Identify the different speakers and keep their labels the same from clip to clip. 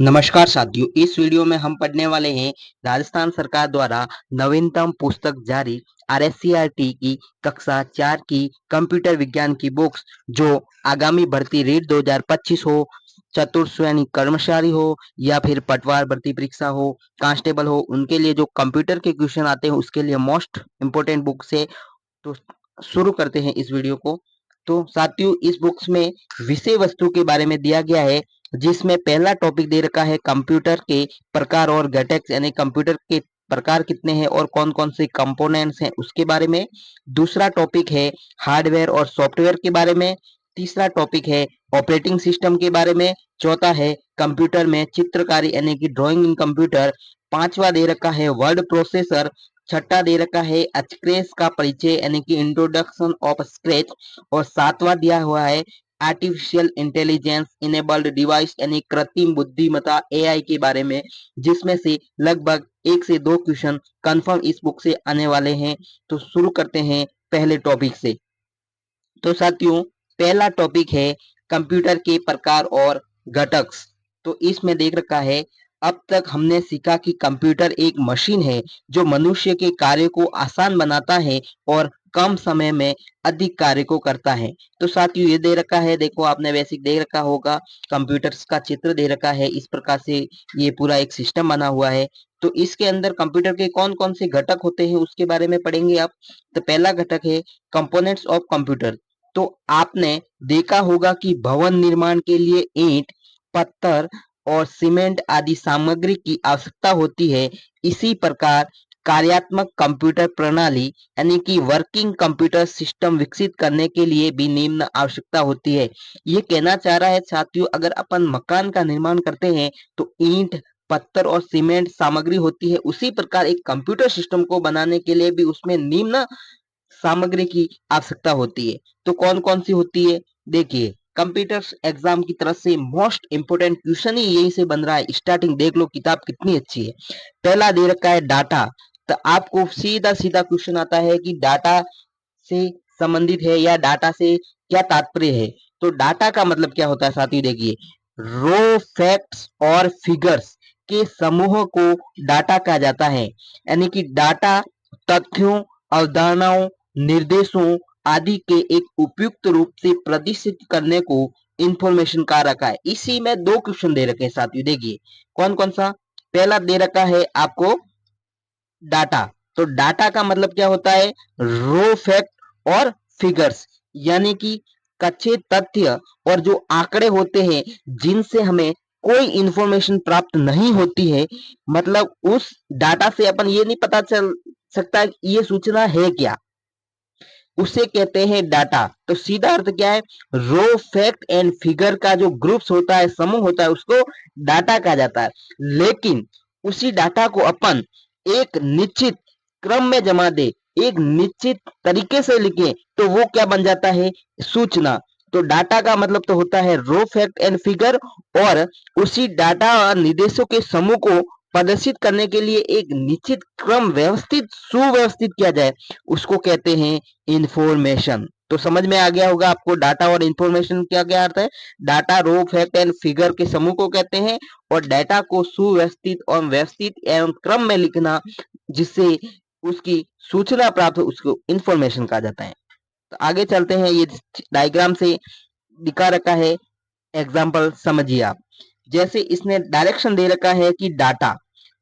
Speaker 1: नमस्कार साथियों, इस वीडियो में हम पढ़ने वाले हैं राजस्थान सरकार द्वारा नवीनतम पुस्तक जारी आरएससीईआरटी की कक्षा 4 की कंप्यूटर विज्ञान की बुक्स जो आगामी भर्ती रेट 2025 हो, चतुर्थ श्रेणी कर्मचारी हो या फिर पटवार भर्ती परीक्षा हो, कांस्टेबल हो, उनके लिए जो कंप्यूटर के क्वेश्चन आते हैं उसके लिए मोस्ट इम्पोर्टेंट बुक से। तो शुरू करते हैं इस वीडियो को। तो साथियों, इस बुक्स में विषय वस्तु के बारे में दिया गया है, जिसमें पहला टॉपिक दे रखा है कंप्यूटर के प्रकार और घटक, यानी कंप्यूटर के प्रकार कितने हैं और कौन कौन से कंपोनेंट्स हैं उसके बारे में। दूसरा टॉपिक है हार्डवेयर और सॉफ्टवेयर के बारे में। तीसरा टॉपिक है ऑपरेटिंग सिस्टम के बारे में। चौथा है कंप्यूटर में चित्रकारी यानी कि ड्राइंग इन कंप्यूटर। पांचवा दे रखा है वर्ड प्रोसेसर। छठा दे रखा है स्क्रैच का परिचय यानी कि इंट्रोडक्शन ऑफ स्क्रैच। और सातवां दिया हुआ है आर्टिफिशियल इंटेलिजेंस इनेबल्ड डिवाइस यानी कृत्रिम बुद्धिमत्ता एआई के बारे में, जिसमें से लगभग 1 से 2 क्वेश्चन कंफर्म इस बुक से आने वाले हैं। तो शुरू करते हैं पहले टॉपिक से। तो साथियों, पहला टॉपिक है कंप्यूटर के प्रकार और घटक। तो इसमें देख रखा है, अब तक हमने सीखा कि कंप्यूटर एक मशीन है जो मनुष्य के कार्य को आसान बनाता है और कम समय में अधिक कार्य को करता है। तो साथियों, ये दे रखा है, देखो आपने बेसिक दे रखा होगा, कंप्यूटर्स का चित्र दे रखा है, इस प्रकार से ये पूरा एक सिस्टम बना हुआ है। तो इसके अंदर कंप्यूटर के कौन कौन से घटक होते हैं उसके बारे में पढ़ेंगे आप। तो पहला घटक है कंपोनेंट्स ऑफ कंप्यूटर। तो आपने देखा होगा कि भवन निर्माण के लिए ईंट, पत्थर और सीमेंट आदि सामग्री की आवश्यकता होती है। इसी प्रकार कार्यात्मक कंप्यूटर प्रणाली यानी कि वर्किंग कंप्यूटर सिस्टम विकसित करने के लिए भी निम्न आवश्यकता होती है। ये कहना चाह रहा है साथियों, अगर अपन मकान का निर्माण करते हैं तो ईंट, पत्थर और सीमेंट सामग्री होती है, उसी प्रकार एक कंप्यूटर सिस्टम को बनाने के लिए भी उसमें निम्न सामग्री की आवश्यकता होती है। तो कौन कौन सी होती है, देखिए कंप्यूटर एग्जाम की तरफ से मोस्ट इंपोर्टेंट क्वेश्चन ही यही से बन रहा है। स्टार्टिंग देख लो, किताब कितनी अच्छी है। पहला दे रखा है डाटा। तो आपको सीधा सीधा क्वेश्चन आता है कि डाटा से संबंधित है या डाटा से क्या तात्पर्य है। तो डाटा का मतलब क्या होता है साथियों, देखिए रो फैक्ट्स और फिगर्स के समूह को डाटा कहा जाता है। यानी कि डाटा तथ्यों, अवधारणाओं, निर्देशों आदि के एक उपयुक्त रूप से प्रदर्शित करने को इंफॉर्मेशन कहा रखा है। इसी में 2 क्वेश्चन दे रखे हैं साथियों, देखिए कौन कौन सा। पहला दे रखा है आपको डाटा। तो डाटा का मतलब क्या होता है, रो फैक्ट और फिगर्स, यानी कि कच्चे तथ्य और जो आंकड़े होते हैं जिनसे हमें कोई इंफॉर्मेशन प्राप्त नहीं होती है। मतलब उस डाटा से अपन ये नहीं पता चल सकता कि ये सूचना है क्या, उसे कहते हैं डाटा। तो सीधा अर्थ क्या है, रो फैक्ट एंड फिगर का जो ग्रुप्स होता है, समूह होता है, उसको डाटा कहा जाता है। लेकिन उसी डाटा को अपन एक निश्चित क्रम में जमा दे, एक निश्चित तरीके से लिखे, तो वो क्या बन जाता है, सूचना। तो डाटा का मतलब तो होता है रो फैक्ट एंड फिगर, और उसी डाटा और निर्देशों के समूह को प्रदर्शित करने के लिए एक निश्चित क्रम व्यवस्थित सुव्यवस्थित किया जाए, उसको कहते हैं इंफॉर्मेशन। तो समझ में आ गया होगा आपको डाटा और इंफॉर्मेशन क्या क्या अर्थ है। Data raw fact and figure के समूह को कहते हैं, और डाटा को सुव्यवस्थित और व्यवस्थित एवं क्रम में लिखना जिससे उसकी सूचना प्राप्त हो, उसको इंफॉर्मेशन कहा जाता है। तो आगे चलते हैं, ये डायग्राम से दिखा रखा है, एग्जाम्पल समझिए आप। जैसे इसने डायरेक्शन दे रखा है कि डाटा,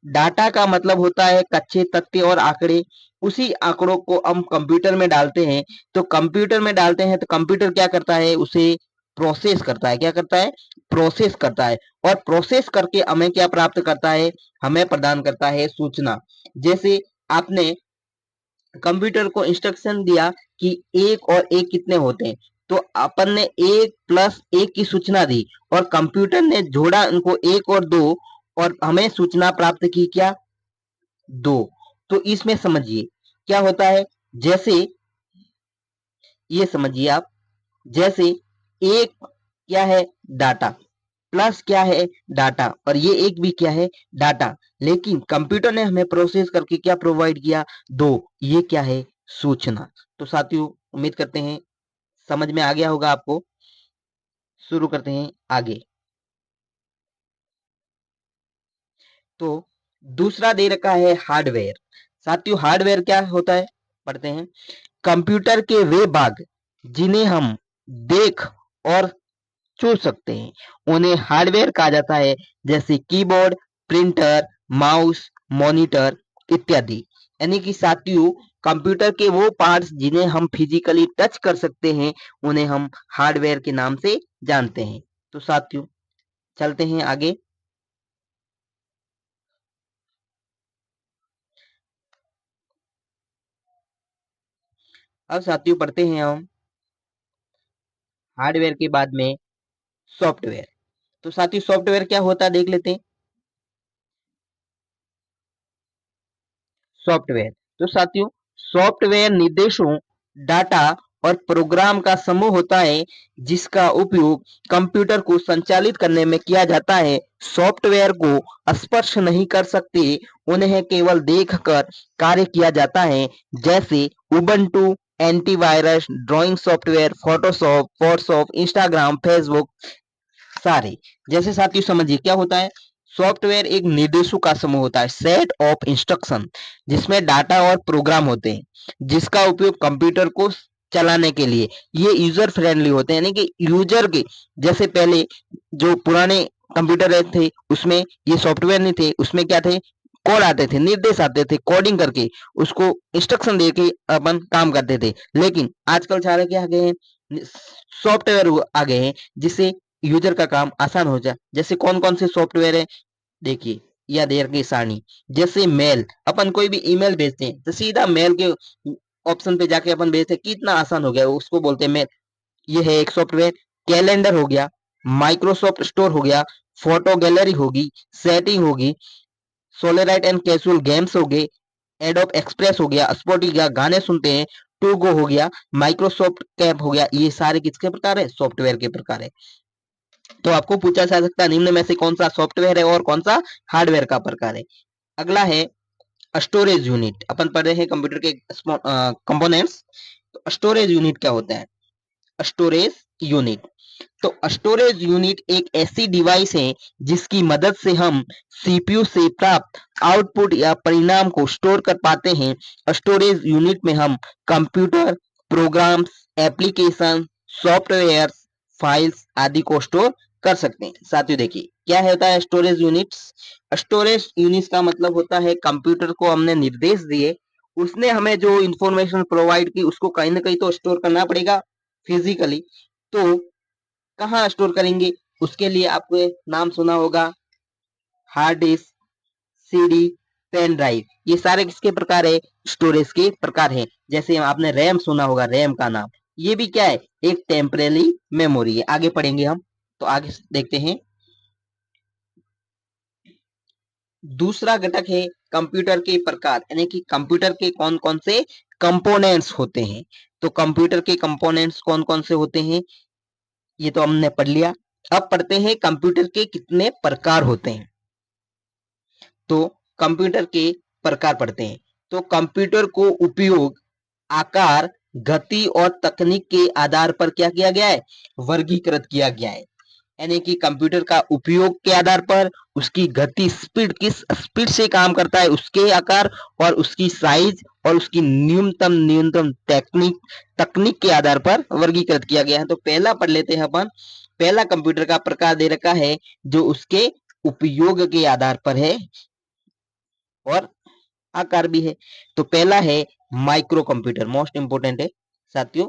Speaker 1: डाटा का मतलब होता है कच्चे तथ्य और आंकड़े। उसी आंकड़ों को हम कंप्यूटर में डालते हैं। तो कंप्यूटर में डालते हैं तो कंप्यूटर क्या करता है, उसे प्रोसेस करता है। क्या करता है, प्रोसेस करता है। और प्रोसेस करके हमें क्या प्राप्त करता है, हमें प्रदान करता है सूचना। जैसे आपने कंप्यूटर को इंस्ट्रक्शन दिया कि 1 और 1 कितने होते हैं, तो अपन ने 1+1 की सूचना दी, और कंप्यूटर ने जोड़ा उनको 1 और 2, और हमें सूचना प्राप्त की क्या, 2। तो इसमें समझिए क्या होता है, जैसे ये समझिए आप, जैसे एक क्या है, डाटा, प्लस क्या है, डाटा, और ये एक भी क्या है, डाटा। लेकिन कंप्यूटर ने हमें प्रोसेस करके क्या प्रोवाइड किया, 2। ये क्या है, सूचना। तो साथियों, उम्मीद करते हैं समझ में आ गया होगा आपको। शुरू करते हैं आगे। तो दूसरा दे रखा है हार्डवेयर। साथियों हार्डवेयर क्या होता है, पढ़ते हैं। कंप्यूटर के वे भाग जिन्हें हम देख और छू सकते हैं उन्हें हार्डवेयर कहा जाता है, जैसे कीबोर्ड, प्रिंटर, माउस, मॉनिटर इत्यादि। यानी कि साथियों कंप्यूटर के वो पार्ट्स जिन्हें हम फिजिकली टच कर सकते हैं उन्हें हम हार्डवेयर के नाम से जानते हैं। तो साथियों चलते हैं आगे। अब साथियों पढ़ते हैं हम हार्डवेयर के बाद में सॉफ्टवेयर। तो साथियों सॉफ्टवेयर क्या होता है देख लेते हैं। सॉफ्टवेयर, तो साथियों सॉफ्टवेयर निर्देशों, डाटा और प्रोग्राम का समूह होता है जिसका उपयोग कंप्यूटर को संचालित करने में किया जाता है। सॉफ्टवेयर को स्पर्श नहीं कर सकते, उन्हें केवल देखकर कार्य किया जाता है, जैसे Ubuntu, antivirus, drawing software, Photoshop, WhatsApp, Instagram, Facebook सारे। जैसे साथियों समझिए क्या होता है। सॉफ्टवेयर एक निर्देशों का समूह होता है, सेट ऑफ इंस्ट्रक्शन, जिसमें डाटा और प्रोग्राम होते हैं जिसका उपयोग कंप्यूटर को चलाने के लिए ये यूजर फ्रेंडली होते हैं। यानी कि यूजर के जैसे पहले जो पुराने कंप्यूटर थे उसमें ये सॉफ्टवेयर नहीं थे, उसमें क्या थे, कोड आते थे, निर्देश आते थे, कोडिंग करके उसको इंस्ट्रक्शन दे के अपन काम करते थे। लेकिन आजकल सारे क्या आ गए हैं, सॉफ्टवेयर आ गए हैं जिससे यूजर का काम आसान हो जाए। जैसे कौन कौन से सॉफ्टवेयर है देखिए, या देर की सारणी। जैसे मेल, अपन कोई भी ईमेल भेजते हैं तो सीधा मेल के ऑप्शन पे जाके अपन भेजते हैं, कितना आसान हो गया, उसको बोलते हैं मेल। ये है एक सॉफ्टवेयर। कैलेंडर हो गया, माइक्रोसॉफ्ट स्टोर हो गया, फोटो गैलरी होगी, सेटिंग होगी, सोलेराइट एंड कैजुअल गेम्स हो गए, एडोब एक्सप्रेस हो गया, स्पॉटिफाई गाने सुनते हैं, टू गो हो गया, माइक्रोसॉफ्ट कैप हो गया। ये सारे किसके प्रकार है, सॉफ्टवेयर के प्रकार है। तो आपको पूछा जा सकता है निम्न में से कौन सा सॉफ्टवेयर है और कौन सा हार्डवेयर का प्रकार है। अगला है स्टोरेज यूनिट। अपन पढ़ रहे हैं कंप्यूटर के कंपोनेंट्स। तो स्टोरेज यूनिट क्या होता है, स्टोरेज यूनिट। तो स्टोरेज यूनिट एक ऐसी डिवाइस है जिसकी मदद से हम सीपीयू से प्राप्त आउटपुट या परिणाम को स्टोर कर पाते हैं। स्टोरेज यूनिट में हम computer, programs, application, software, files आदि को स्टोर कर सकते हैं। साथियों देखिए क्या होता है स्टोरेज यूनिट्स। स्टोरेज यूनिट्स का मतलब होता है कंप्यूटर को हमने निर्देश दिए, उसने हमें जो इंफॉर्मेशन प्रोवाइड की उसको कहीं ना कहीं तो स्टोर करना पड़ेगा फिजिकली। तो कहाँ स्टोर करेंगे, उसके लिए आपको नाम सुना होगा hard disk, CD, pen drive. ये सारे किसके प्रकार है, स्टोरेज के प्रकार हैं। जैसे आपने रैम सुना होगा, रैम का नाम, ये भी क्या है, एक टेम्परेरी मेमोरी है। आगे पढ़ेंगे हम, तो आगे देखते हैं। दूसरा घटक है कंप्यूटर के प्रकार, यानी कि कंप्यूटर के कौन कौन से कंपोनेंट्स होते हैं। तो कंप्यूटर के कंपोनेंट्स कौन कौन से होते हैं ये तो हमने पढ़ लिया। अब पढ़ते हैं कंप्यूटर के कितने प्रकार होते हैं। तो कंप्यूटर के प्रकार पढ़ते हैं। तो कंप्यूटर को उपयोग, आकार, गति और तकनीक के आधार पर क्या किया गया है, वर्गीकृत किया गया है। यानी कि कंप्यूटर का उपयोग के आधार पर, उसकी गति, स्पीड, किस स्पीड से काम करता है, उसके आकार और उसकी साइज और उसकी न्यूनतम न्यूनतम टेक्निक तकनीक के आधार पर वर्गीकृत किया गया है। तो पहला पढ़ लेते हैं अपन। पहला कंप्यूटर का प्रकार दे रखा है जो उसके उपयोग के आधार पर है और आकार भी है। तो पहला है माइक्रो कंप्यूटर, मोस्ट इंपोर्टेंट है साथियों।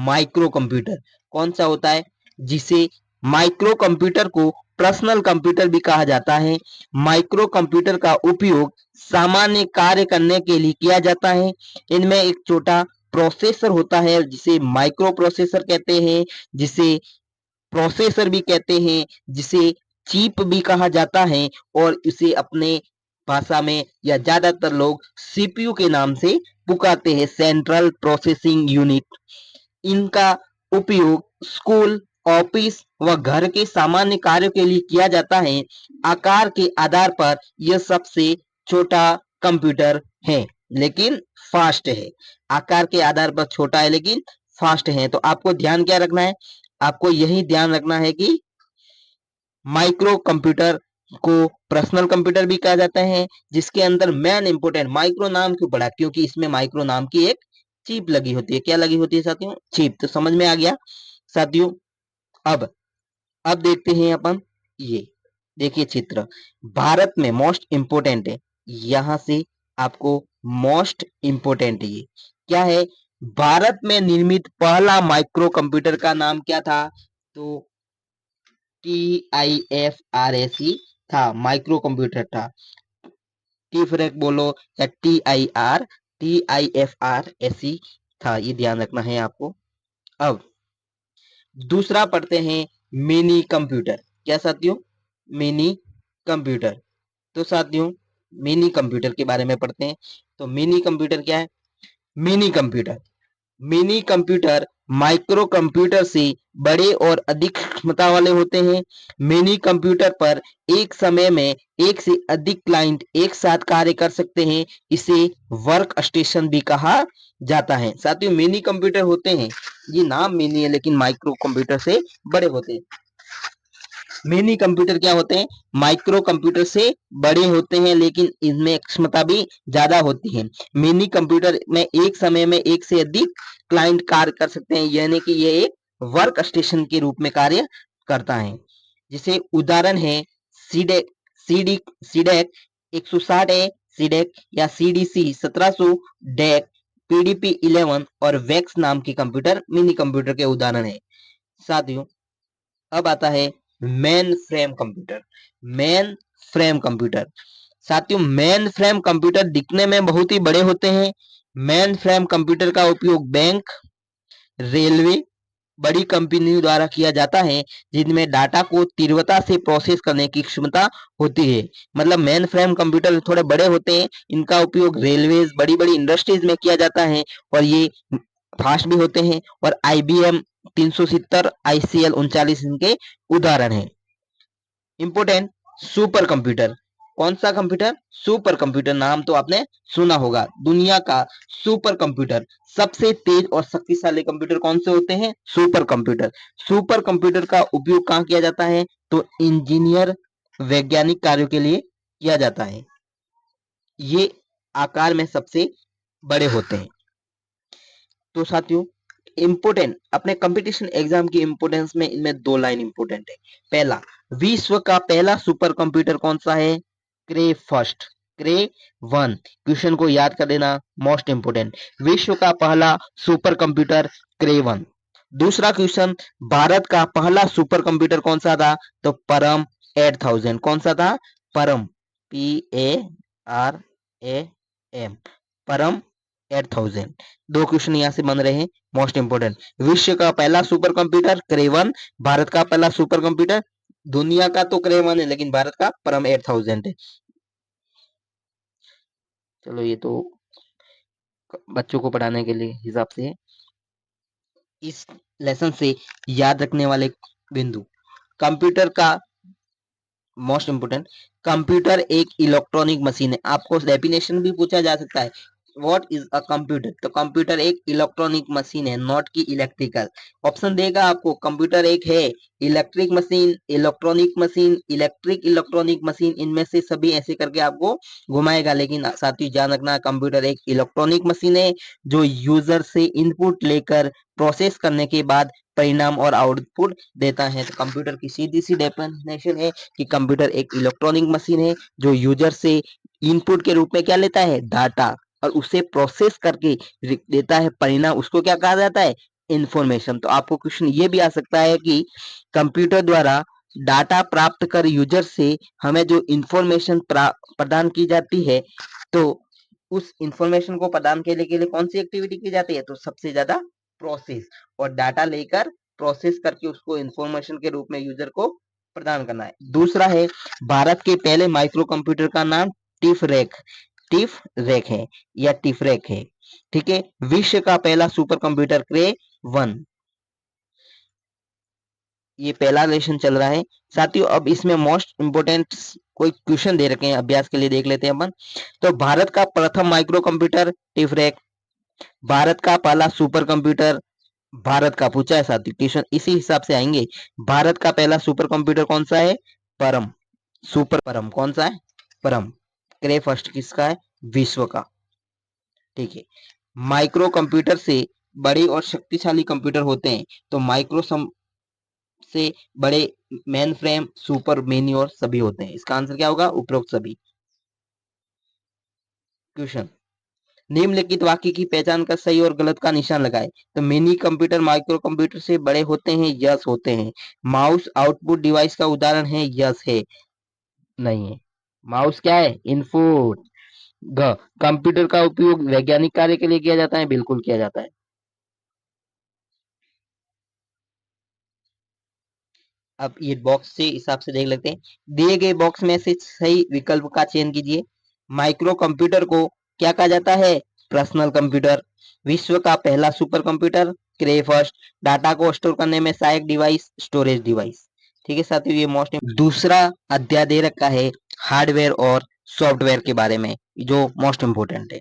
Speaker 1: माइक्रो कंप्यूटर कौन सा होता है, जिसे माइक्रो कंप्यूटर को पर्सनल कंप्यूटर भी कहा जाता है। माइक्रो कंप्यूटर का उपयोग सामान्य कार्य करने के लिए किया जाता है। इनमें एक छोटा प्रोसेसर होता है जिसे माइक्रो प्रोसेसर कहते हैं, जिसे प्रोसेसर भी कहते हैं, जिसे चिप भी कहा जाता है, और इसे अपने भाषा में या ज्यादातर लोग सीपीयू के नाम से पुकारते हैं, सेंट्रल प्रोसेसिंग यूनिट। इनका उपयोग स्कूल, ऑफिस व घर के सामान्य कार्यों के लिए किया जाता है। आकार के आधार पर यह सबसे छोटा कंप्यूटर है लेकिन फास्ट है। आकार के आधार पर छोटा है लेकिन फास्ट है। तो आपको ध्यान क्या रखना है, आपको यही ध्यान रखना है कि माइक्रो कंप्यूटर को पर्सनल कंप्यूटर भी कहा जाता है, जिसके अंदर मेन इंपोर्टेंट माइक्रो नाम क्यों पड़ा, क्योंकि इसमें माइक्रो नाम की एक चिप लगी होती है। क्या लगी होती है साथियों? चिप। तो समझ में आ गया साथियों। अब अब देखते हैं अपन, ये देखिए चित्र, भारत में मोस्ट इंपोर्टेंट है, यहां से आपको मोस्ट इंपोर्टेंट है ये क्या है, भारत में निर्मित पहला माइक्रो कंप्यूटर का नाम क्या था? तो TIFRAC था, माइक्रो कंप्यूटर था। टी बोलो या TIFRAC था, ये ध्यान रखना है आपको। अब दूसरा पढ़ते हैं मिनी कंप्यूटर। क्या साथियों? Mini computer. तो साथियों मिनी कंप्यूटर के बारे में पढ़ते हैं। तो मिनी कंप्यूटर क्या है? Mini computer, mini computer micro computer से बड़े और अधिक क्षमता वाले होते हैं। मिनी कंप्यूटर पर एक समय में एक से अधिक क्लाइंट एक साथ कार्य कर सकते हैं, इसे वर्क स्टेशन भी कहा जाता है। साथियों मिनी कंप्यूटर होते हैं, ये नाम मिनी है लेकिन माइक्रो कंप्यूटर से बड़े होते हैं। मिनी कंप्यूटर क्या होते हैं? माइक्रो कंप्यूटर से बड़े होते हैं लेकिन इनमें क्षमता भी ज्यादा होती है। मिनी कंप्यूटर में एक समय में एक से अधिक क्लाइंट कार्य कर सकते हैं, यानी कि ये एक वर्क स्टेशन के रूप में कार्य करता है। जिसे उदाहरण है सीडेक, सीडेक 160 है, सीडेक या CDC 1700, डेक, PDP 11 और वेक्स नाम की कंप्यूटर मिनी कंप्यूटर के उदाहरण है। साथियों अब आता है main frame computer. Main frame computer, साथियों मेन फ्रेम कंप्यूटर दिखने में बहुत ही बड़े होते हैं। मेन फ्रेम कंप्यूटर का उपयोग बैंक, रेलवे, बड़ी कंपनियों द्वारा किया जाता है, जिनमें डाटा को तीव्रता से प्रोसेस करने की क्षमता होती है। मतलब मेन फ्रेम कंप्यूटर थोड़े बड़े होते हैं, इनका उपयोग रेलवेज, बड़ी बड़ी इंडस्ट्रीज में किया जाता है और ये फास्ट भी होते हैं। और IBM 370, ICL 39 इनके उदाहरण हैं। इंपोर्टेंट सुपर कंप्यूटर, कौन सा कंप्यूटर? सुपर कंप्यूटर, नाम तो आपने सुना होगा। दुनिया का सुपर कंप्यूटर, सबसे तेज और शक्तिशाली कंप्यूटर कौन से होते हैं? Super computer. सुपर कंप्यूटर का उपयोग कहाँ किया जाता है? तो इंजीनियर, वैज्ञानिक कार्यों के लिए किया जाता है। ये आकार में सबसे बड़े होते हैं। तो साथियों इंपोर्टेंट अपने कंपटीशन एग्जाम की इंपोर्टेंस में इनमें दो लाइन इंपोर्टेंट है। पहला, विश्व का पहला सुपर कंप्यूटर कौन सा है? क्रे फर्स्ट, क्रे वन। क्वेश्चन को याद कर देना, मोस्ट इंपोर्टेंट। विश्व का पहला सुपर कंप्यूटर क्रे वन। दूसरा क्वेश्चन, भारत का पहला सुपर कंप्यूटर कौन सा था? तो परम 8000। कौन सा था? परम, PARAM, परम 8000। दो क्वेश्चन यहाँ से बन रहे हैं मोस्ट इंपोर्टेंट। विश्व का पहला सुपर कंप्यूटर क्रेवन, भारत का पहला सुपर कंप्यूटर, दुनिया का तो क्रेवन है लेकिन भारत का परम 8000 है। चलो ये तो बच्चों को पढ़ाने के लिए हिसाब से है। इस लेसन से याद रखने वाले बिंदु, कंप्यूटर का मोस्ट इंपोर्टेंट, कंप्यूटर एक इलेक्ट्रॉनिक मशीन है। आपको डेफिनेशन भी पूछा जा सकता है, व्हाट इज अ कंप्यूटर? तो कंप्यूटर एक इलेक्ट्रॉनिक मशीन है, नॉट की इलेक्ट्रिकल। ऑप्शन देगा आपको, कंप्यूटर एक है electric machine, electronic machine, electric electronic machine, इनमें से सभी ऐसे करके आपको घुमाएगा। लेकिन साथियों ध्यान रखना, कंप्यूटर एक इलेक्ट्रॉनिक मशीन है जो यूजर से इनपुट लेकर प्रोसेस करने के बाद परिणाम और आउटपुट देता है। तो कंप्यूटर की सीधी सी डेफिनेशन है कि कंप्यूटर एक इलेक्ट्रॉनिक मशीन है जो यूजर से इनपुट के रूप में क्या लेता है? डाटा, और उसे प्रोसेस करके देता है परिणाम, उसको क्या कहा जाता है? इंफॉर्मेशन। तो आपको क्वेश्चन ये भी आ सकता है कि कंप्यूटर द्वारा डाटा प्राप्त कर यूजर से हमें जो इंफॉर्मेशन प्रदान की जाती है, तो उस इंफॉर्मेशन को प्रदान करने के लिए कौन सी एक्टिविटी की जाती है? तो सबसे ज्यादा प्रोसेस, और डाटा लेकर प्रोसेस करके उसको इंफॉर्मेशन के रूप में यूजर को प्रदान करना है। दूसरा है, भारत के पहले माइक्रो कंप्यूटर का नाम टिफ रैक है या टिफरेक है। ठीक है, विश्व का पहला सुपर कंप्यूटर क्रे वन। ये पहला लेसन चल रहा है साथियों। अब इसमें मोस्ट इंपोर्टेंट कोई क्वेश्चन दे रखे हैं, अभ्यास के लिए देख लेते हैं अपन। तो भारत का प्रथम माइक्रो कंप्यूटर टिफरेक, भारत का पहला सुपर कंप्यूटर, भारत का पूछा है साथियों, क्वेश्चन इसी हिसाब से आएंगे। भारत का पहला सुपर कंप्यूटर कौन सा है? परम। सुपर परम कौन सा है? परम। क्रे फर्स्ट किसका है? विश्व का। ठीक है। माइक्रो कंप्यूटर से बड़े और शक्तिशाली कंप्यूटर होते हैं, तो माइक्रो से बड़े मेन फ्रेम, सुपर मेनी और सभी होते हैं। इसका आंसर क्या होगा? उपरोक्त सभी। क्वेश्चन, निम्नलिखित वाक्य की पहचान कर सही और गलत का निशान लगाए। तो मिनी कंप्यूटर माइक्रो कंप्यूटर से बड़े होते हैं, यस होते हैं। माउस आउटपुट डिवाइस का उदाहरण है, यस है। नहीं है। माउस क्या है? इनपुट। ग, कंप्यूटर का उपयोग वैज्ञानिक कार्य के लिए किया जाता है, बिल्कुल किया जाता है। अब ये बॉक्स से हिसाब से देख लेते हैं। दिए गए बॉक्स में से सही विकल्प का चयन कीजिए। माइक्रो कंप्यूटर को क्या कहा जाता है? Personal computer. विश्व का पहला सुपर कंप्यूटर, क्रे फर्स्ट। डाटा को स्टोर करने में सहायक डिवाइस, स्टोरेज डिवाइस। ठीक है साथियों, ये मोस्ट दूसरा अध्याय दे रखा है हार्डवेयर और सॉफ्टवेयर के बारे में, जो मोस्ट इंपोर्टेंट है।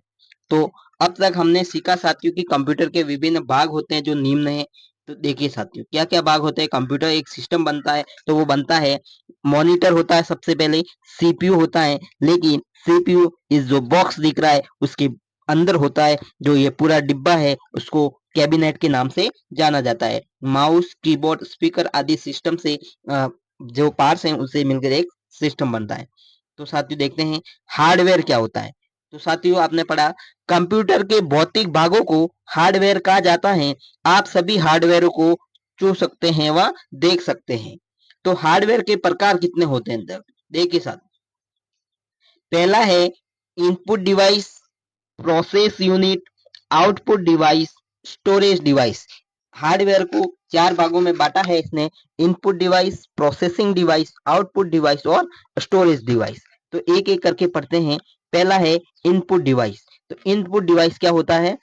Speaker 1: तो अब तक हमने सीखा साथियों कि कंप्यूटर के विभिन्न भाग होते हैं जो निम्न है। तो देखिए साथियों, क्या क्या भाग होते हैं। कंप्यूटर एक सिस्टम बनता है, तो वो बनता है, मॉनिटर होता है सबसे पहले, सीपीयू होता है, लेकिन सीपीयू इस जो बॉक्स दिख रहा है उसके अंदर होता है, जो ये पूरा डिब्बा है उसको कैबिनेट के नाम से जाना जाता है। माउस, कीबोर्ड, स्पीकर आदि सिस्टम से जो पार्ट्स हैं उससे मिलकर एक सिस्टम बनता है। तो साथियों देखते हैं हार्डवेयर क्या होता है। तो साथियों आपने पढ़ा कंप्यूटर के भौतिक भागों को हार्डवेयर कहा जाता है। आप सभी हार्डवेयर को छू सकते हैं व देख सकते हैं। तो हार्डवेयर के प्रकार कितने होते हैं अंदर? देखिए साथ, पहला है input device, process unit, output device, storage device. Hardware को चार भागों में बांटा है इसने, input device, processing device, output device और स्टोरेज डिवाइस। तो एक एक करके पढ़ते हैं। पहला है इनपुट डिवाइस। तो इनपुट डिवाइस क्या होता है?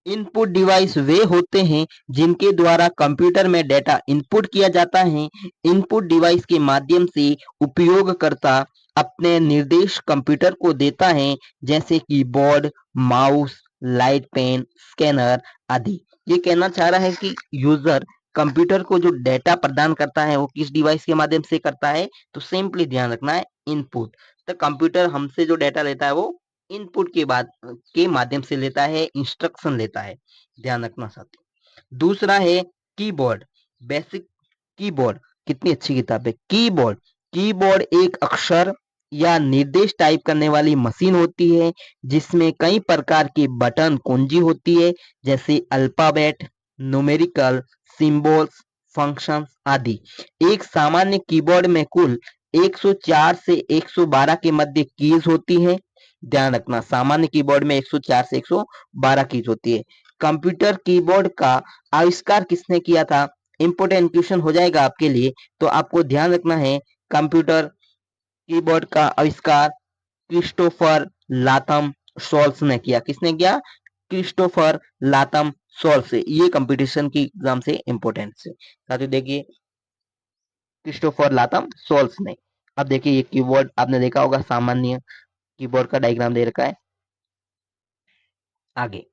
Speaker 1: इनपुट डिवाइस वे होते हैं जिनके द्वारा कंप्यूटर में डेटा इनपुट किया जाता है। इनपुट डिवाइस के माध्यम से उपयोगकर्ता अपने निर्देश कंप्यूटर को देता है, जैसे keyboard, mouse, light pen, scanner आदि। ये कहना चाह रहा है कि यूजर कंप्यूटर को जो डेटा प्रदान करता है वो किस डिवाइस के माध्यम से करता है? तो सिंपली ध्यान रखना है, इनपुट। तो कंप्यूटर हमसे जो डेटा लेता है वो इनपुट के बाद के माध्यम से लेता है, इंस्ट्रक्शन लेता है। ध्यान रखना साथियों। दूसरा है कीबोर्ड। बेसिक कीबोर्ड, कितनी अच्छी किताब है। कीबोर्ड, कीबोर्ड एक अक्षर या निर्देश टाइप करने वाली मशीन होती है जिसमें कई प्रकार के बटन कुंजी होती है, जैसे अल्फाबेट, न्यूमेरिकल, सिंबल्स, फंक्शंस आदि। एक सामान्य कीबोर्ड में कुल 104 से 112 के मध्य कीज होती हैं। ध्यान रखना, सामान्य कीबोर्ड में 104 से 112 कीज होती है। कंप्यूटर कीबोर्ड का आविष्कार किसने किया था? इंपोर्टेंट क्वेश्चन हो जाएगा आपके लिए, तो आपको ध्यान रखना है। कंप्यूटर कीबोर्ड का आविष्कार क्रिस्टोफर लाथम सोल्स ने किया। किसने किया? क्रिस्टोफर लाथम सोल्स से। ये कंपटीशन की एग्जाम से इंपोर्टेंट से साथियों देखिए, क्रिस्टोफर लाथम सोल्स ने। अब देखिए ये कीबोर्ड आपने देखा होगा, सामान्य कीबोर्ड का डायग्राम दे रखा है। आगे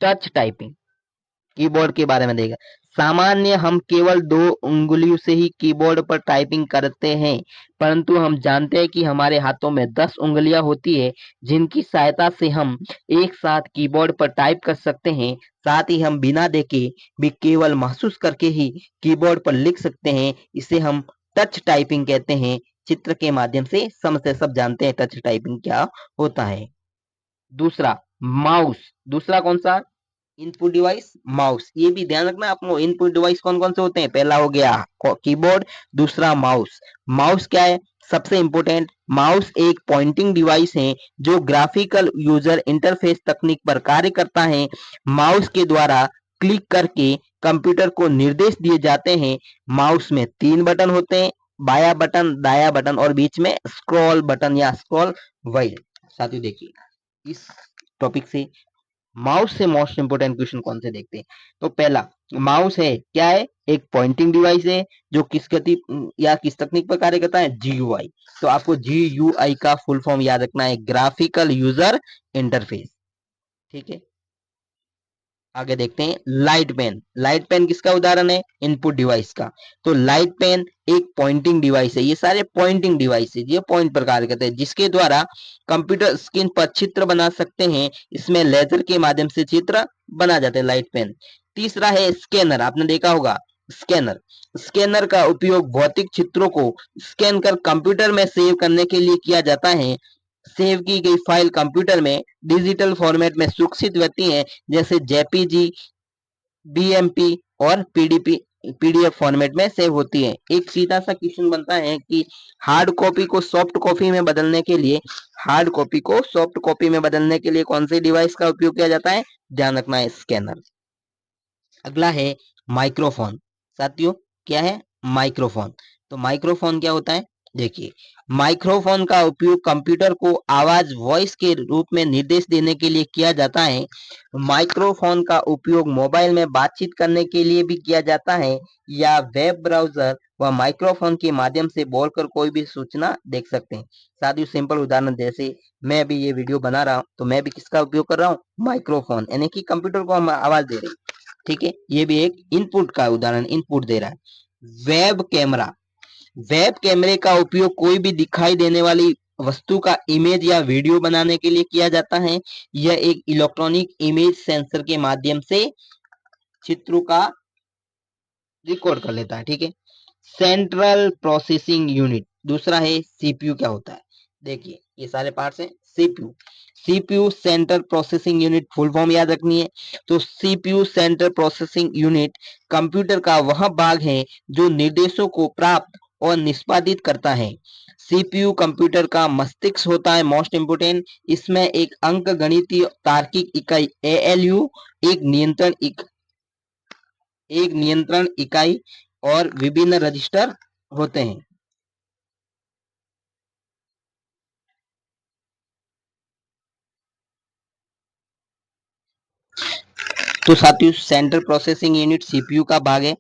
Speaker 1: टच टाइपिंग कीबोर्ड के बारे में देगा। सामान्य हम केवल दो उंगलियों से ही कीबोर्ड पर टाइपिंग करते हैं, परंतु हम जानते हैं कि हमारे हाथों में 10 उंगलियां होती है जिनकी सहायता से हम एक साथ कीबोर्ड पर टाइप कर सकते हैं। साथ ही हम बिना देखे भी केवल महसूस करके ही कीबोर्ड पर लिख सकते हैं। इसे हम टच टाइपिंग कहते हैं। चित्र के माध्यम से समझते सब जानते हैं टच टाइपिंग क्या होता है। दूसरा माउस, दूसरा कौन सा? Input device mouse. ये भी ध्यान रखना आपको, इनपुट डिवाइस कौन कौन से होते हैं? पहला हो गया कीबोर्ड, दूसरा माउस। माउस क्या है? सबसे इंपोर्टेंट, माउस एक पॉइंटिंग डिवाइस है जो ग्राफिकल यूजर इंटरफेस तकनीक पर कार्य करता है। माउस के द्वारा क्लिक करके कंप्यूटर को निर्देश दिए जाते हैं। माउस में तीन बटन होते हैं, बाया बटन, दाया बटन और बीच में स्क्रॉल बटन या स्क्रॉल व्हील। साथियों देखिए इस टॉपिक से माउस से मोस्ट इंपोर्टेंट क्वेश्चन कौन से देखते हैं। तो पहला, माउस है क्या है? एक पॉइंटिंग डिवाइस है जो किस गति या किस तकनीक पर कार्य करता है? जीयूआई। तो आपको जीयूआई का फुल फॉर्म याद रखना है, ग्राफिकल यूजर इंटरफेस। ठीक है। आगे देखते हैं लाइट पेन। लाइट पेन किसका उदाहरण है? इनपुट डिवाइस का। तो लाइट पेन एक पॉइंटिंग डिवाइस है। ये सारे पॉइंटिंग डिवाइस है, ये पॉइंट पर कार्य करते हैं, जिसके द्वारा कंप्यूटर स्क्रीन पर चित्र बना सकते हैं। इसमें लेजर के माध्यम से चित्र बना जाते हैं लाइट पेन। तीसरा है स्कैनर। आपने देखा होगा स्कैनर। स्कैनर का उपयोग भौतिक चित्रों को स्कैन कर कंप्यूटर में सेव करने के लिए किया जाता है। सेव की गई फाइल कंप्यूटर में डिजिटल फॉर्मेट में सुरक्षित रहती है, जैसे जेपीजी, बीएमपी और पीडीएफ फॉर्मेट में सेव होती है। एक सीधा सा क्वेश्चन बनता है कि हार्ड कॉपी को सॉफ्ट कॉपी में बदलने के लिए कौन सी डिवाइस का उपयोग किया जाता है? ध्यान रखना है, स्कैनर। अगला है माइक्रोफोन। साथियों, क्या है? माइक्रोफोन। तो माइक्रोफोन क्या होता है? देखिए, माइक्रोफोन का उपयोग कंप्यूटर को आवाज वॉइस के रूप में निर्देश देने के लिए किया जाता है। माइक्रोफोन का उपयोग मोबाइल में बातचीत करने के लिए भी किया जाता है, या वेब ब्राउजर व माइक्रोफोन के माध्यम से बोलकर कोई भी सूचना देख सकते हैं। साथियों, सिंपल उदाहरण, जैसे मैं अभी ये वीडियो बना रहा हूँ, तो मैं भी किसका उपयोग कर रहा हूँ? माइक्रोफोन, यानी कि कंप्यूटर को हम आवाज दे रहे हैं। ठीक है, ये भी एक इनपुट का उदाहरण, इनपुट दे रहा है। Web camera. वेब कैमरे का उपयोग कोई भी दिखाई देने वाली वस्तु का इमेज या वीडियो बनाने के लिए किया जाता है। यह एक इलेक्ट्रॉनिक इमेज सेंसर के माध्यम से चित्रों का रिकॉर्ड कर लेता है। ठीक है। Central processing unit. दूसरा है सीपीयू। क्या होता है? देखिए, ये सारे पार्ट्स हैं। CPU. CPU central processing unit, full form याद रखनी है। तो CPU central processing unit computer का वह भाग है जो निर्देशों को प्राप्त और निष्पादित करता है। सीपीयू कंप्यूटर का मस्तिष्क होता है, मोस्ट इंपोर्टेंट। इसमें एक अंक गणितीय तार्किक इकाई एएलयू, एक नियंत्रण इकाई और विभिन्न रजिस्टर होते हैं। तो साथियों, सेंट्रल प्रोसेसिंग यूनिट सीपीयू का भाग है।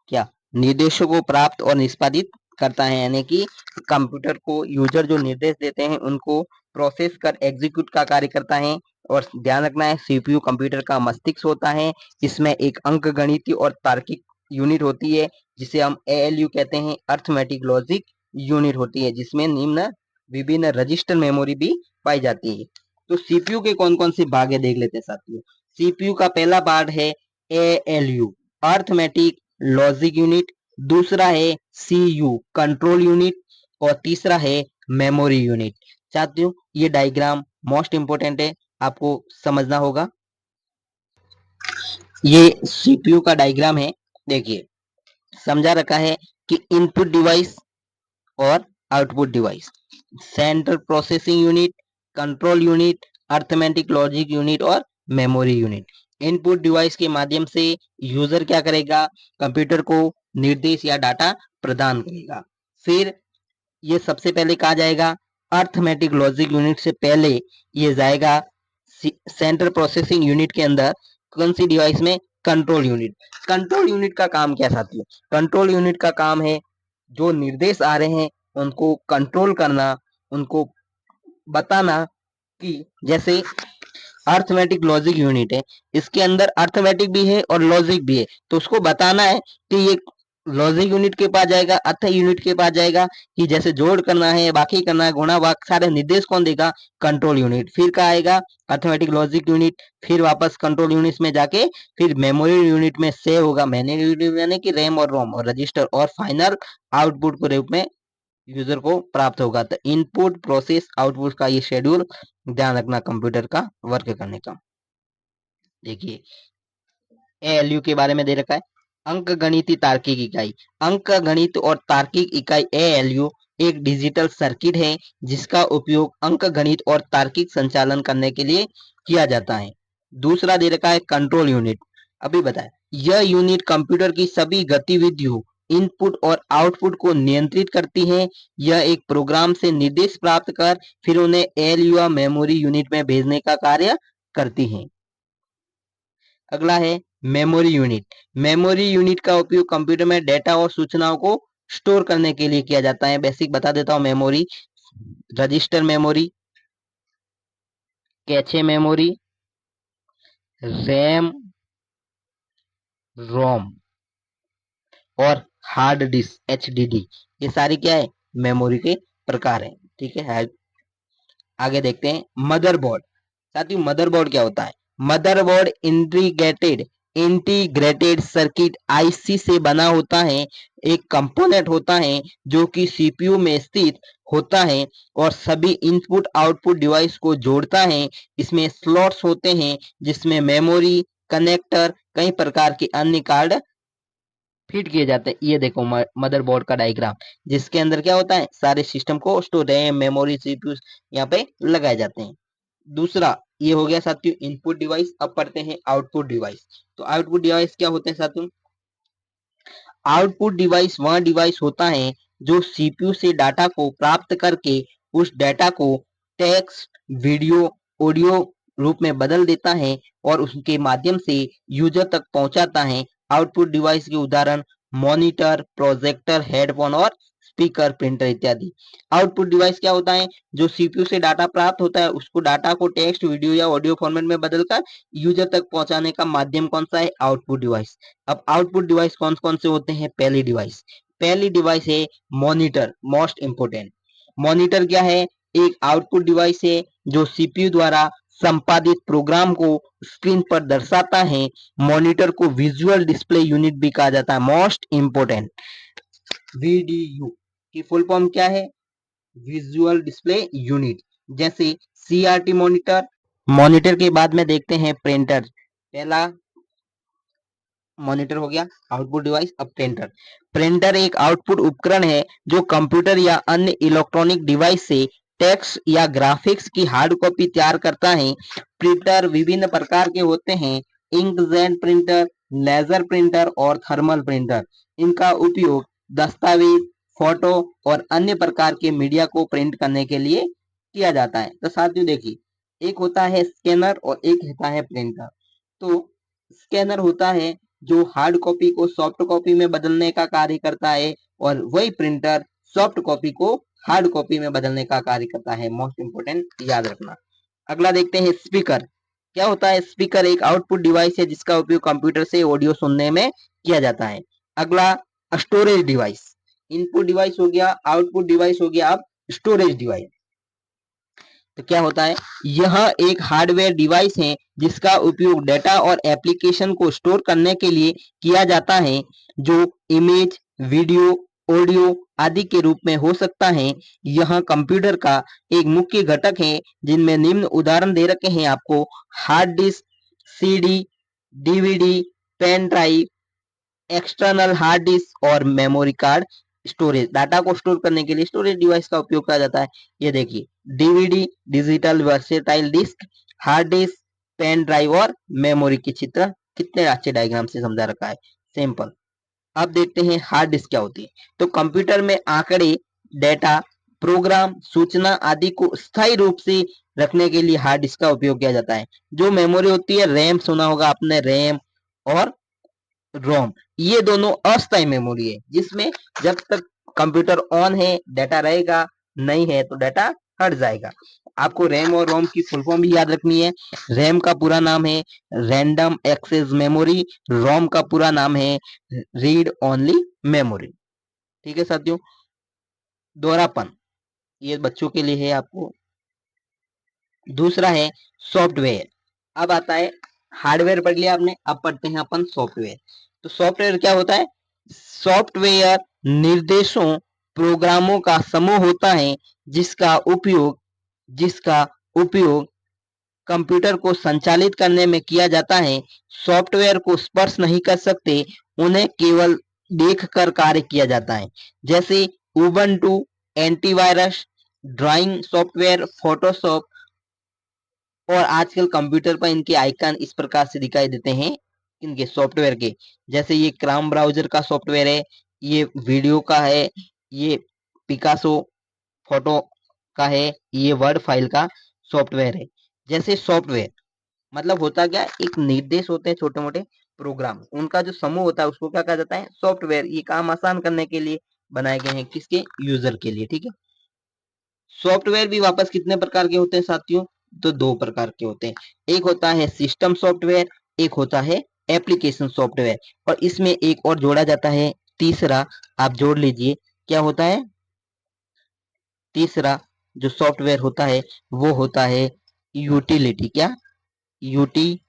Speaker 1: क्या? निर्देशों को प्राप्त और निष्पादित करता है, यानी कि कंप्यूटर को यूजर जो निर्देश देते हैं उनको प्रोसेस कर एग्जीक्यूट का कार्य करता है। और ध्यान रखना है, सीपीयू कंप्यूटर का मस्तिष्क होता है। इसमें एक अंक गणितीय और तार्किक यूनिट होती है, जिसे हम एएलयू कहते हैं, अर्थमेटिक लॉजिक यूनिट होती है, जिसमें निम्न विभिन्न रजिस्टर मेमोरी भी पाई जाती है। तो सीपीयू के कौन कौन से भाग है देख लेते हैं साथियों। सीपीयू का पहला पार्ट है एएलयू, अर्थमेटिक लॉजिक यूनिट। दूसरा है सीयू, कंट्रोल यूनिट। और तीसरा है मेमोरी यूनिट। साथियों, ये डायग्राम मोस्ट इंपोर्टेंट है, आपको समझना होगा। ये सीपीयू का डायग्राम है। देखिए, समझा रखा है कि इनपुट डिवाइस और output device, central processing unit, control unit, arithmetic logic unit और मेमोरी यूनिट। इनपुट डिवाइस के माध्यम से यूजर क्या करेगा? कंप्यूटर को निर्देश या डाटा प्रदान करेगा। फिर ये सबसे पहले कहा जाएगा अर्थमेटिक लॉजिक यूनिट से पहले ये जाएगा सेंट्रल प्रोसेसिंग यूनिट के अंदर। कौन सी डिवाइस में? Control unit. कंट्रोल यूनिट का काम क्या साथियों? कंट्रोल यूनिट का काम है जो निर्देश आ रहे हैं उनको कंट्रोल करना, उनको बताना। कि जैसे अर्थमेटिक लॉजिक यूनिट है, इसके अंदर अर्थमेटिक भी है और लॉजिक भी है, तो उसको बताना है कि ये लॉजिक यूनिट के पास जाएगा, अर्थ यूनिट के पास जाएगा, कि जैसे जोड़ करना है, बाकी करना है, गुणा भाग, सारे निर्देश कौन देगा? Control unit. फिर कहा आएगा अर्थमेटिक लॉजिक यूनिट, फिर वापस कंट्रोल यूनिट में जाके फिर मेमोरी यूनिट में सेव होगा। मेमोरी यूनिट यानी कि रैम और रोम और रजिस्टर, और फाइनल आउटपुट के रूप में यूजर को प्राप्त होगा। तो इनपुट प्रोसेस आउटपुट का ये शेड्यूल ध्यान रखना कंप्यूटर का वर्क करने का। देखिए, एएलयू के बारे में दे रखा है, अंक गणितीय तार्किक इकाई। अंक गणित और तार्किक इकाई एएलयू एक डिजिटल सर्किट है जिसका उपयोग अंक गणित और तार्किक संचालन करने के लिए किया जाता है। दूसरा दे रखा है कंट्रोल यूनिट। अभी बताया, यह यूनिट कंप्यूटर की सभी गतिविधियों, इनपुट और आउटपुट को नियंत्रित करती है। यह एक प्रोग्राम से निर्देश प्राप्त कर फिर उन्हें एएलयू या मेमोरी यूनिट में भेजने का कार्य करती है। अगला है मेमोरी यूनिट। मेमोरी यूनिट का उपयोग कंप्यूटर में डेटा और सूचनाओं को स्टोर करने के लिए किया जाता है। बेसिक बता देता हूं। Memory, register memory, cache memory, RAM, ROM और हार्ड डिस्क एचडीडी, ये सारी क्या है, मेमोरी के प्रकार है। ठीक है, आगे देखते हैं मदरबोर्ड। साथियों मदरबोर्ड क्या होता है? मदरबोर्ड इंटीग्रेटेड सर्किट आईसी से बना होता है, एक कंपोनेंट होता है जो कि सीपीयू में स्थित होता है और सभी इनपुट आउटपुट डिवाइस को जोड़ता है। इसमें स्लॉट्स होते हैं जिसमें मेमोरी, कनेक्टर, कई प्रकार के अन्य कार्ड फिट किए जाते हैं। ये देखो मदरबोर्ड का डायग्राम, जिसके अंदर क्या होता है, सारे सिस्टम को स्टोर, रैम, मेमोरी, सीपीयू यहाँ पे लगाए जाते हैं। दूसरा ये हो गया साथियों इनपुट डिवाइस। अब पढ़ते हैं आउटपुट डिवाइस। तो आउटपुट डिवाइस क्या होते हैं साथियों? आउटपुट डिवाइस वह डिवाइस होता है जो सीपीयू से डाटा को प्राप्त करके उस डाटा को टेक्स्ट, वीडियो, ऑडियो रूप में बदल देता है और उसके माध्यम से यूजर तक पहुंचाता है। आउटपुट डिवाइस के उदाहरण मॉनिटर, प्रोजेक्टर, हेडफोन और स्पीकर, प्रिंटर इत्यादि। आउटपुट डिवाइस क्या होता है? जो सीपीयू से डाटा प्राप्त होता है उसको डाटा को टेक्स्ट, वीडियो या ऑडियो फॉर्मेट में बदलकर यूजर तक पहुंचाने का माध्यम कौन सा है? Output device. अब आउटपुट डिवाइस कौन कौन से होते हैं? पहली डिवाइस है मॉनिटर, मोस्ट इंपोर्टेंट। मॉनिटर क्या है? एक आउटपुट डिवाइस है जो सीपीयू द्वारा संपादित प्रोग्राम को स्क्रीन पर दर्शाता है। मॉनिटर को विजुअल डिस्प्ले यूनिट भी कहा जाता है। मोस्ट इंपोर्टेंट, वीडीयू की फुल फॉर्म क्या है? Visual display unit. जैसे सीआरटी मॉनिटर। मॉनिटर के बाद में देखते हैं प्रिंटर। पहला मॉनिटर हो गया आउटपुट डिवाइस। अब प्रिंटर। प्रिंटर एक आउटपुट उपकरण है जो कंप्यूटर या अन्य इलेक्ट्रॉनिक डिवाइस से टेक्स्ट या ग्राफिक्स की हार्ड कॉपी तैयार करता है। प्रिंटर विभिन्न प्रकार के होते हैं, इंकजेट प्रिंटर, लेजर प्रिंटर और थर्मल प्रिंटर। इनका उपयोग दस्तावेज, फोटो और अन्य प्रकार के मीडिया को प्रिंट करने के लिए किया जाता है। तो साथियों देखिए, एक होता है स्कैनर और एक होता है प्रिंटर। तो स्कैनर होता है जो हार्ड कॉपी को सॉफ्ट कॉपी में बदलने का कार्य करता है और वही प्रिंटर सॉफ्ट कॉपी को हार्ड कॉपी में बदलने का कार्य करता है। मोस्ट इंपोर्टेंट याद रखना। अगला देखते हैं स्पीकर। क्या होता है? स्पीकर एक आउटपुट डिवाइस है जिसका उपयोग कंप्यूटर से ऑडियो सुनने में किया जाता है। अगला स्टोरेज डिवाइस। इनपुट डिवाइस हो गया, आउटपुट डिवाइस हो गया, अब स्टोरेज डिवाइस। तो क्या होता है? यह एक हार्डवेयर डिवाइस है जिसका उपयोग डेटा और एप्लीकेशन को स्टोर करने के लिए किया जाता है, जो इमेज, वीडियो, ऑडियो आदि के रूप में हो सकता है। यह कंप्यूटर का एक मुख्य घटक है, जिनमें निम्न उदाहरण दे रखे हैं आपको: hard disk, CD, DVD, pen drive, external hard disk और मेमोरी कार्ड। स्टोरेज, डाटा को स्टोर करने के लिए स्टोरेज डिवाइस का उपयोग किया जाता है। ये देखिए, DVD, digital versatile disk, hard disk, pen drive और मेमोरी के चित्र कितने अच्छे डायग्राम से समझा रखा है। सिंपल। अब देखते हैं हार्ड डिस्क क्या होती है। तो कंप्यूटर में आंकड़े, डेटा, प्रोग्राम, सूचना आदि को स्थायी रूप से रखने के लिए हार्ड डिस्क का उपयोग किया जाता है। जो मेमोरी होती है, रैम सुना होगा आपने, रैम और रोम, ये दोनों अस्थायी मेमोरी है जिसमें जब तक कंप्यूटर ऑन है डाटा रहेगा, नहीं है तो डाटा हट जाएगा। आपको रैम और रोम की फुल फॉर्म भी याद रखनी है। रैम का पूरा नाम है रैंडम एक्सेस मेमोरी, रोम का पूरा नाम है रीड ओनली मेमोरी। ठीक है साथियों। दोहरापन, ये बच्चों के लिए है आपको। दूसरा है सॉफ्टवेयर। अब आता है, हार्डवेयर पढ़ लिया आपने, अब पढ़ते हैं अपन सॉफ्टवेयर। तो सॉफ्टवेयर क्या होता है? सॉफ्टवेयर निर्देशों, प्रोग्रामों का समूह होता है जिसका उपयोग कंप्यूटर को संचालित करने में किया जाता है। सॉफ्टवेयर को स्पर्श नहीं कर सकते, उन्हें केवल देखकर कार्य किया जाता है। जैसे Ubuntu antivirus, drawing software, Photoshop. और आजकल कंप्यूटर पर इनके आइकन इस प्रकार से दिखाई देते हैं, इनके सॉफ्टवेयर के। जैसे ये क्राम ब्राउजर का सॉफ्टवेयर है, ये वीडियो का है, ये पिकासो फोटो का है, ये वर्ड फाइल का सॉफ्टवेयर है। जैसे सॉफ्टवेयर मतलब होता क्या है? एक निर्देश होते हैं, छोटे मोटे प्रोग्राम, उनका जो समूह होता है उसको क्या कहा जाता है? सॉफ्टवेयर। ये काम आसान करने के लिए बनाए गए हैं, किसके? यूजर के लिए। ठीक है। सॉफ्टवेयर भी वापस कितने प्रकार के होते हैं साथियों? तो दो प्रकार के होते हैं, एक होता है सिस्टम सॉफ्टवेयर, एक होता है एप्लीकेशन सॉफ्टवेयर, और इसमें एक और जोड़ा जाता है तीसरा, आप जोड़ लीजिए, क्या होता है तीसरा जो सॉफ्टवेयर होता है वो होता है यूटिलिटी, क्या यूटिलिटी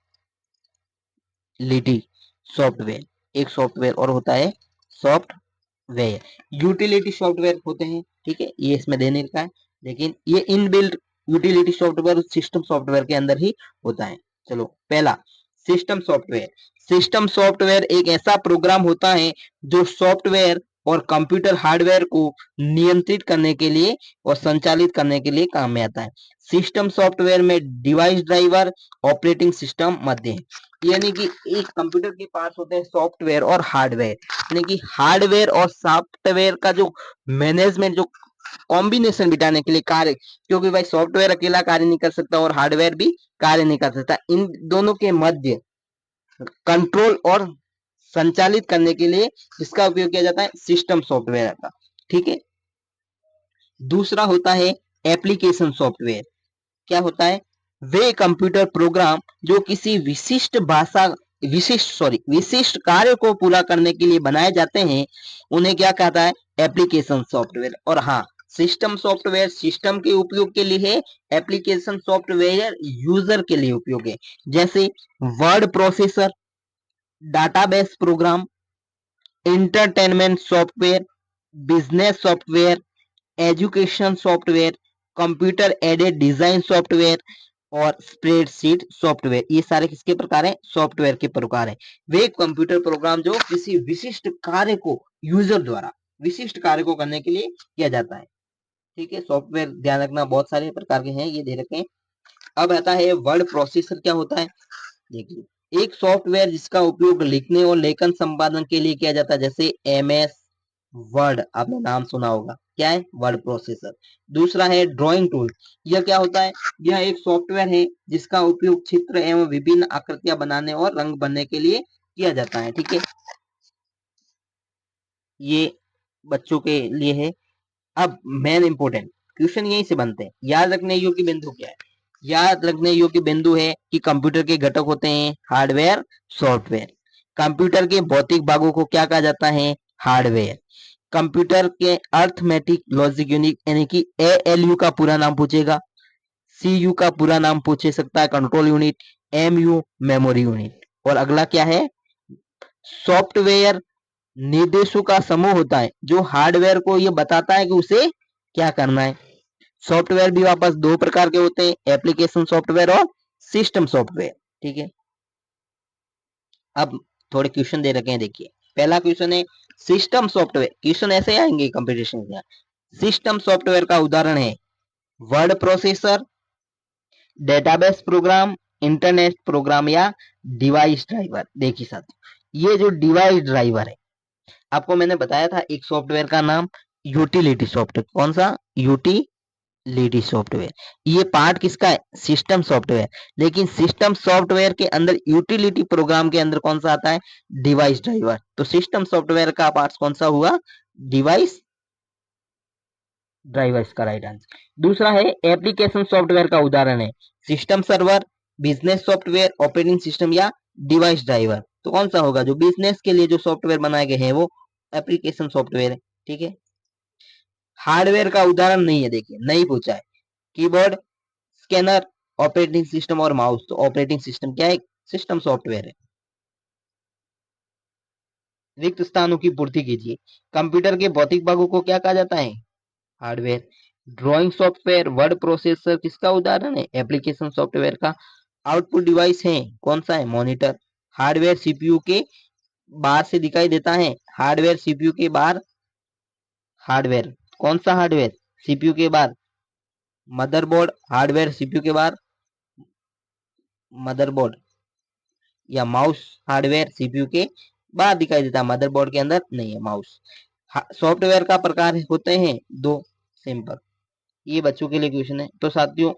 Speaker 1: सॉफ्टवेयर, एक सॉफ्टवेयर और होता है सॉफ्टवेयर, यूटिलिटी सॉफ्टवेयर होते हैं, ठीक है, ये इसमें देने का है, लेकिन ये inbuilt utility software system software के अंदर ही होता है। चलो पहला सिस्टम सॉफ्टवेयर, सिस्टम सॉफ्टवेयर एक ऐसा प्रोग्राम होता है जो सॉफ्टवेयर और कंप्यूटर हार्डवेयर को नियंत्रित करने के लिए और संचालित करने के लिए काम में आता है। सिस्टम सॉफ्टवेयर में डिवाइस ड्राइवर, ऑपरेटिंग सिस्टम मध्य है, यानी कि एक कंप्यूटर के पास होते हैं सॉफ्टवेयर और हार्डवेयर, यानी कि हार्डवेयर और सॉफ्टवेयर का जो मैनेजमेंट, जो कॉम्बिनेशन बिठाने के लिए कार्य, क्योंकि भाई सॉफ्टवेयर अकेला कार्य नहीं कर सकता और हार्डवेयर भी कार्य नहीं कर सकता, इन दोनों के मध्य कंट्रोल और संचालित करने के लिए इसका उपयोग किया जाता है सिस्टम सॉफ्टवेयर का, ठीक है। दूसरा होता है एप्लीकेशन सॉफ्टवेयर, क्या होता है, वे कंप्यूटर प्रोग्राम जो किसी विशिष्ट कार्य को पूरा करने के लिए बनाए जाते हैं, उन्हें क्या कहता है, एप्लीकेशन सॉफ्टवेयर। और हाँ, सिस्टम सॉफ्टवेयर सिस्टम के उपयोग के लिए है, एप्लीकेशन सॉफ्टवेयर यूजर के लिए उपयोग है, जैसे word processor, database program, entertainment software, business software, education software, computer aided design software और स्प्रेडशीट सॉफ्टवेयर, ये सारे किसके प्रकार हैं, सॉफ्टवेयर के प्रकार हैं। वे कंप्यूटर प्रोग्राम जो किसी विशिष्ट कार्य को यूजर द्वारा विशिष्ट कार्य को करने के लिए किया जाता है, ठीक है। सॉफ्टवेयर ध्यान रखना बहुत सारे प्रकार के हैं, ये दे रखे हैं। अब आता है वर्ड प्रोसेसर, क्या होता है, देखिए एक सॉफ्टवेयर जिसका उपयोग लिखने और लेखन संपादन के लिए किया जाता है, जैसे एमएस वर्ड, आपने नाम सुना होगा, क्या है, वर्ड प्रोसेसर। दूसरा है ड्राइंग टूल, यह क्या होता है, यह एक सॉफ्टवेयर है जिसका उपयोग चित्र एवं विभिन्न आकृतियां बनाने और रंग भरने के लिए किया जाता है, ठीक है, ये बच्चों के लिए है। अब मेन इंपोर्टेंट क्वेश्चन यहीं से बनते हैं, याद रखने योग्य बिंदु क्या है, याद रखने योग्य बिंदु है कि कंप्यूटर के घटक होते हैं हार्डवेयर, सॉफ्टवेयर, कंप्यूटर के भौतिक भागों को क्या कहा जाता है, हार्डवेयर, कंप्यूटर के अर्थमेटिक लॉजिक यूनिट यानी कि एएलयू का पूरा नाम पूछेगा, सीयू का पूरा नाम पूछे सकता है control unit, MU memory unit, और अगला क्या है, सॉफ्टवेयर निर्देशों का समूह होता है जो हार्डवेयर को यह बताता है कि उसे क्या करना है। सॉफ्टवेयर भी वापस दो प्रकार के होते हैं, एप्लीकेशन सॉफ्टवेयर और सिस्टम सॉफ्टवेयर, ठीक है। अब थोड़े क्वेश्चन दे रखे हैं, देखिए पहला क्वेश्चन है सिस्टम सॉफ्टवेयर, क्वेश्चन ऐसे आएंगे कंपटीशन में, सिस्टम सॉफ्टवेयर का उदाहरण है word processor, database program, internet program या डिवाइस ड्राइवर। देखिए साथ ये जो डिवाइस ड्राइवर है, आपको मैंने बताया था एक सॉफ्टवेयर का नाम यूटिलिटी सॉफ्टवेयर, कौन सा, यूटिलिटी सॉफ्टवेयर, ये पार्ट किसका है, सिस्टम सॉफ्टवेयर, लेकिन सिस्टम सॉफ्टवेयर के अंदर यूटिलिटी प्रोग्राम के अंदर कौन सा आता है, डिवाइस ड्राइवर, तो सिस्टम सॉफ्टवेयर का पार्ट कौन सा हुआ, डिवाइस ड्राइवर, इसका राइट आंसर। दूसरा है एप्लीकेशन सॉफ्टवेयर का उदाहरण है system server, business software, operating system या डिवाइस ड्राइवर, तो कौन सा होगा, जो बिजनेस के लिए जो सॉफ्टवेयर बनाए गए हैं वो एप्लीकेशन सॉफ्टवेयर है, ठीक है। हार्डवेयर का उदाहरण नहीं है, देखिए नहीं पूछा है, कीबोर्ड, स्कैनर, ऑपरेटिंग सिस्टम और माउस, तो ऑपरेटिंग सिस्टम क्या है, सिस्टम सॉफ्टवेयर है। रिक्त स्थानों की पूर्ति कीजिए, कंप्यूटर के भौतिक भागों को क्या कहा जाता है, hardware, drawing software, word processor किसका उदाहरण है, एप्लीकेशन सॉफ्टवेयर का। आउटपुट डिवाइस है, कौन सा है, मॉनिटर, हार्डवेयर सीपीयू के बाहर से दिखाई देता है, हार्डवेयर सीपीयू के बाहर, हार्डवेयर कौन सा, हार्डवेयर सीपीयू के बाहर, मदरबोर्ड, हार्डवेयर सीपीयू के बाहर मदरबोर्ड, या माउस, हार्डवेयर सीपीयू के बाहर दिखाई देता है, मदरबोर्ड के अंदर नहीं है माउस। सॉफ्टवेयर का प्रकार होते हैं दो, सिंपल, ये बच्चों के लिए क्वेश्चन है। तो साथियों